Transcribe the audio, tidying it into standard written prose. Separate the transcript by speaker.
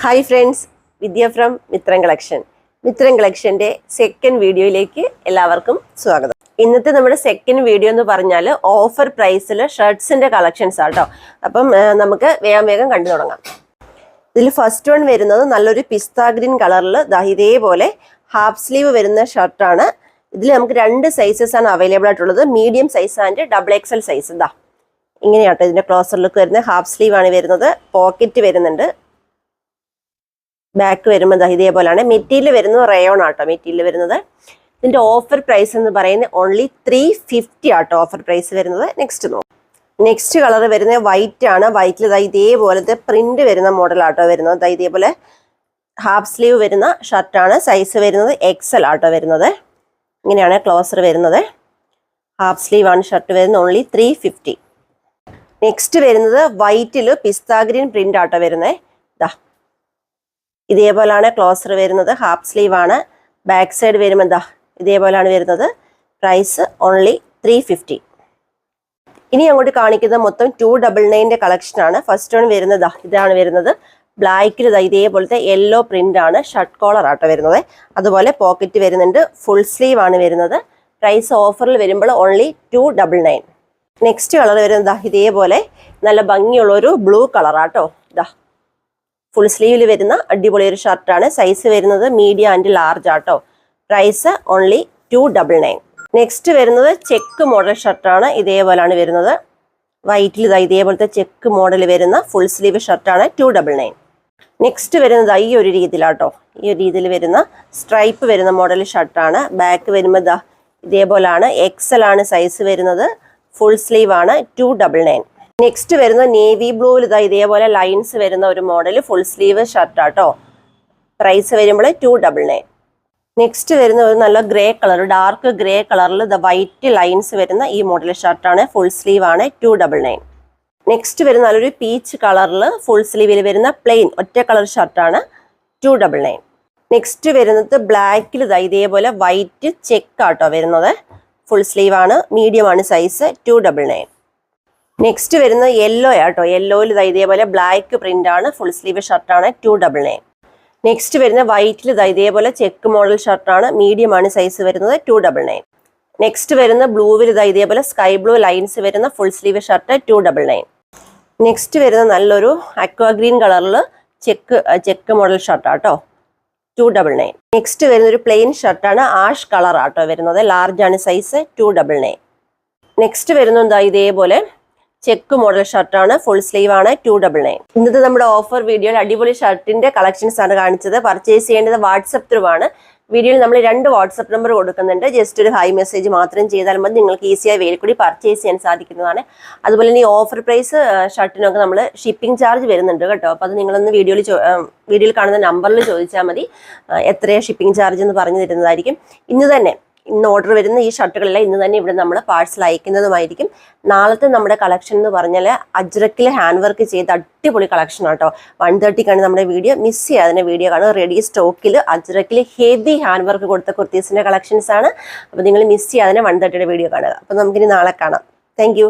Speaker 1: Hi friends, Vidya from Mithram collection. Mithram കളക്ഷൻ്റെ second വീഡിയോയിലേക്ക് എല്ലാവർക്കും സ്വാഗതം. ഇന്നത്തെ നമ്മുടെ സെക്കൻഡ് വീഡിയോ എന്ന് പറഞ്ഞാൽ ഓഫർ പ്രൈസിൽ ഷർട്ട്സിൻ്റെ കളക്ഷൻസ് ആട്ടോ. അപ്പം നമുക്ക് വേഗം കണ്ടു തുടങ്ങാം. ഇതിൽ ഫസ്റ്റ് വൺ വരുന്നത് നല്ലൊരു പിസ്ത ഗ്രീൻ കളറിൽ ഇതേപോലെ ഹാഫ് സ്ലീവ് വരുന്ന ഷർട്ടാണ്. ഇതിൽ നമുക്ക് രണ്ട് സൈസസ് ആണ് അവൈലബിൾ ആയിട്ടുള്ളത്, medium size and XXL size. ഇങ്ങനെയാട്ടോ ഇതിൻ്റെ ക്ലോസർ ലുക്ക് വരുന്നത്. ഹാഫ് സ്ലീവ് ആണ് വരുന്നത്, പോക്കറ്റ് വരുന്നുണ്ട്. ബാക്ക് വരുമ്പോൾ ഇതേപോലെയാണ്. മെറ്റീരിയൽ വരുന്നത് റയോൺ ആട്ടോ മെറ്റീരിയൽ വരുന്നത്. ഇതിൻ്റെ ഓഫർ പ്രൈസ് എന്ന് പറയുന്നത് ഓൺലി 350 ആട്ടോ ഓഫർ പ്രൈസ് വരുന്നത്. നെക്സ്റ്റ് കളർ വരുന്നത് വൈറ്റ് ആണ്. വൈറ്റിൽ ഇതേപോലത്തെ പ്രിന്റ് വരുന്ന മോഡലാട്ടോ വരുന്നത്. ഇതേപോലെ ഹാഫ് സ്ലീവ് വരുന്ന ഷർട്ടാണ്. സൈസ് വരുന്നത് XL ആട്ടോ വരുന്നത്. ഇങ്ങനെയാണ് ക്ലോസർ വരുന്നത്. ഹാഫ് സ്ലീവ് ആണ് ഷർട്ട് വരുന്നത്. ഓൺലി 350. നെക്സ്റ്റ് വരുന്നത് വൈറ്റിൽ പിസ്ത ഗ്രീൻ പ്രിന്റ് ആട്ടോ വരുന്നത്. ഇതേപോലെയാണ് ക്ലോസർ വരുന്നത്. ഹാഫ് സ്ലീവ് ആണ്. ബാക്ക് സൈഡ് വരുമ്പോൾ ഇതേപോലെയാണ് വരുന്നത്. Price only 350. ഇനി അങ്ങോട്ട് കാണിക്കുന്നത് മൊത്തം 299 കളക്ഷനാണ്. ഫസ്റ്റ് വൺ വരുന്നത് ഇതാണ് വരുന്നത്. ബ്ലാക്കിൽ ഇതേപോലത്തെ യെല്ലോ പ്രിന്റ് ആണ്. ഷർട്ട് കോളർ ആട്ടോ വരുന്നത്. അതുപോലെ പോക്കറ്റ് വരുന്നുണ്ട്. ഫുൾ സ്ലീവ് ആണ് വരുന്നത്. പ്രൈസ് ഓഫറിൽ വരുമ്പോൾ ഓൺലി 299. നെക്സ്റ്റ് കളർ വരുന്നത് ഇതേപോലെ നല്ല ഭംഗിയുള്ളൊരു ബ്ലൂ കളറാട്ടോ. ഫുൾ സ്ലീവിൽ വരുന്ന അടിപൊളി ഒരു ഷർട്ടാണ്. സൈസ് വരുന്നത് മീഡിയം ആൻഡ് ലാർജ് ആട്ടോ. Price only 299. നെക്സ്റ്റ് വരുന്നത് ചെക്ക് മോഡൽ ഷർട്ടാണ്. ഇതേപോലെയാണ് വരുന്നത്. വൈറ്റിൽ ഇതേപോലത്തെ ചെക്ക് മോഡൽ വരുന്ന ഫുൾ സ്ലീവ് ഷർട്ടാണ്. 299. നെക്സ്റ്റ് വരുന്നത് ഈ ഒരു രീതിയിലാട്ടോ. ഈ ഒരു രീതിയിൽ വരുന്ന സ്ട്രൈപ്പ് വരുന്ന മോഡൽ ഷർട്ടാണ്. ബാക്ക് വരുമ്പോൾ ഇതേപോലെയാണ്. XL ആണ് സൈസ് വരുന്നത്. ഫുൾ സ്ലീവ് ആണ്. 299. നെക്സ്റ്റ് വരുന്ന നേവി ബ്ലൂവിൽ ഇതേപോലെ ലൈൻസ് വരുന്ന ഒരു മോഡൽ ഫുൾ സ്ലീവ് ഷർട്ടാട്ടോ. പ്രൈസ് വരുമ്പോൾ 299. നെക്സ്റ്റ് വരുന്ന ഒരു നല്ല ഗ്രേ കളർ, ഡാർക്ക് ഗ്രേ കളറിൽ വൈറ്റ് ലൈൻസ് വരുന്ന ഈ മോഡൽ ഷർട്ടാണ്. ഫുൾ സ്ലീവ് ആണ്. 299. നെക്സ്റ്റ് വരുന്ന നല്ലൊരു പീച്ച് കളറിൽ ഫുൾ സ്ലീവിൽ വരുന്ന പ്ലെയിൻ ഒറ്റ കളർ ഷർട്ടാണ്. 299. നെക്സ്റ്റ് വരുന്നത് ബ്ലാക്കിൽ ഇതേപോലെ വൈറ്റ് ചെക്ക് ആട്ടോ വരുന്നത്. ഫുൾ സ്ലീവ് ആണ്. മീഡിയം ആണ് സൈസ്. 299. നെക്സ്റ്റ് വരുന്ന യെല്ലോ ആട്ടോ. യെല്ലോയിൽ ഇതേപോലെ ബ്ലാക്ക് പ്രിന്റ് ആണ്. ഫുൾ സ്ലീവ് ഷർട്ടാണ്. 299. നെക്സ്റ്റ് വരുന്ന വൈറ്റിൽ ഇതേപോലെ ചെക്ക് മോഡൽ ഷർട്ടാണ്. മീഡിയം ആണ് സൈസ് വരുന്നത്. 299. നെക്സ്റ്റ് വരുന്ന ബ്ലൂവിൽ ഇതേപോലെ സ്കൈ ബ്ലൂ ലൈൻസ് വരുന്ന ഫുൾ സ്ലീവ് ഷർട്ട്. 299. നെക്സ്റ്റ് വരുന്ന നല്ലൊരു അക്വാ ഗ്രീൻ കളറിൽ ചെക്ക് മോഡൽ ഷർട്ടാട്ടോ. 299. നെക്സ്റ്റ് വരുന്ന ഒരു പ്ലെയിൻ ഷർട്ടാണ്. ആഷ് കളർ ആട്ടോ വരുന്നത്. ലാർജ് ആണ് സൈസ്. 299. നെക്സ്റ്റ് വരുന്ന ഇതേപോലെ ചെക്ക് മോഡൽ ഷർട്ടാണ്. ഫുൾ സ്ലീവ് ആണ്. 299. ഇന്നത്തെ നമ്മുടെ ഓഫർ വീഡിയോയിൽ അടിപൊളി ഷർട്ടിന്റെ കളക്ഷൻസ് ആണ് കാണിച്ചത്. പർച്ചേസ് ചെയ്യേണ്ടത് വാട്സപ്പ് ത്രൂ ആണ്. വീഡിയോയിൽ നമ്മൾ 2 വാട്സപ്പ് നമ്പർ കൊടുക്കുന്നുണ്ട്. ജസ്റ്റ് ഒരു ഹൈ മെസ്സേജ് മാത്രം ചെയ്താൽ മതി. നിങ്ങൾക്ക് ഈസിയായി വേൽ കൂടി പർച്ചേസ് ചെയ്യാൻ സാധിക്കുന്നതാണ്. അതുപോലെ ഈ ഓഫർ പ്രൈസ് ഷർട്ടിനൊക്കെ നമ്മൾ ഷിപ്പിംഗ് ചാർജ് വരുന്നുണ്ട് കേട്ടോ. അപ്പോൾ അത് നിങ്ങളൊന്ന് വീഡിയോയിൽ കാണുന്ന നമ്പറിൽ ചോദിച്ചാൽ മതി. എത്രയാണ് ഷിപ്പിംഗ് ചാർജ് എന്ന് പറഞ്ഞു തരുന്നതായിരിക്കും. ഇന്ന് ഓർഡർ വരുന്ന ഈ ഷർട്ടുകളെല്ലാം ഇന്ന് തന്നെ ഇവിടെ നമ്മൾ പാഴ്സൽ അയക്കുന്നതുമായിരിക്കും. നാളത്തെ നമ്മുടെ കളക്ഷൻ എന്ന് പറഞ്ഞാൽ അജ്രക്കിൽ ഹാൻഡ് വർക്ക് ചെയ്ത അടിപൊളി കളക്ഷൻ ആട്ടോ. 130 നമ്മുടെ വീഡിയോ. മിസ് ചെയ്യാതെ വീഡിയോ കാണുക. റെഡി സ്റ്റോക്കിൽ അജ്രക്കിൽ ഹെവി ഹാൻഡ് വർക്ക് കൊടുത്ത കുർത്തീസിൻ്റെ കളക്ഷൻസ് ആണ്. അപ്പോൾ നിങ്ങൾ മിസ് ചെയ്യാതെ 130 വീഡിയോ കാണുക. അപ്പോൾ നമുക്കിനി നാളെ കാണാം. താങ്ക്